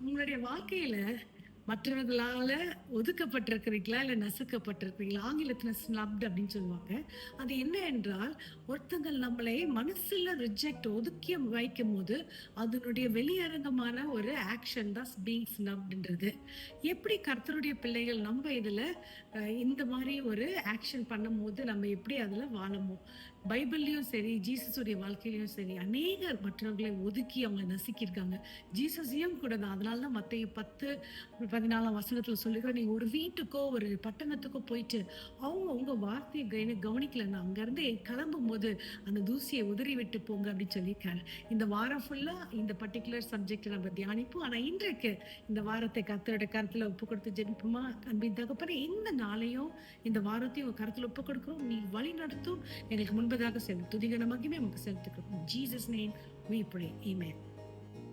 உங்களுடைய வாழ்க்கையில மற்றவர்களால ஒதுக்கப்பட்டிருக்கிறீங்களா? இல்ல நசுக்கப்பட்டிருக்கிறீங்களா? ஆங்கிலத்துல ஸ்னப்ட் அப்படின்னு சொல்லுவாங்க. அது என்ன என்றால், ஒருத்தங்கள் நம்மளை மனசுல ஒதுக்கி வைக்கும்போது, அதனுடைய வெளியரங்கமான ஒரு ஆக்ஷன் தான் பீயிங் ஸ்னப்டுன்றது. எப்படி கர்த்தருடைய பிள்ளைகள் நம்ம இதுல இந்த மாரி ஒரு ஆக்ஷன் பண்ணும்போது, நம்ம எப்படி அதுல வாழமோ? பைபிள்லயும் சரி, ஜீசஸுடைய வாழ்க்கையிலயும் சரி, அநேகர் மற்றவர்களை ஒதுக்கி அவங்க நசுக்கியிருக்காங்க. ஜீசஸையும் கூட தான். அதனால தான் மத்தேயு 10:14 வசனத்துல சொல்லுகிறேன், "நீ ஒரு வீட்டுக்கோ, ஒரு பட்டணத்துக்கோ போயிட்டு, அவங்க உங்க வார்த்தைய கவனிக்கலன்னா, அங்கருந்து கிளம்பும்போது அந்த தூசிய உதறி விட்டு போங்க" அப்படின்னு சொல்லியிருக்காரு. இந்த வாரம் ஃபுல்லா இந்த பர்ட்டிகுலர் சப்ஜெக்ட்ட நம்ம தியானிப்போம். ஆனா இன்றைக்கு இந்த வாரத்தை கர்த்தருடைய கரத்துல ஒப்பு கொடுத்து ஜெபிப்போமா? அன்பின் தகப்பனே, இந்த நாளையும், இந்த வாரத்தையும் உங்க கரத்துல ஒப்பு கொடுக்கிறோம். நீ வழி நடத்தும். எங்களுக்கு முன்பதாக செலுத்து. துதிகன மகிமை உமக்கு செலுத்துகிறோம். In Jesus name we pray. Amen.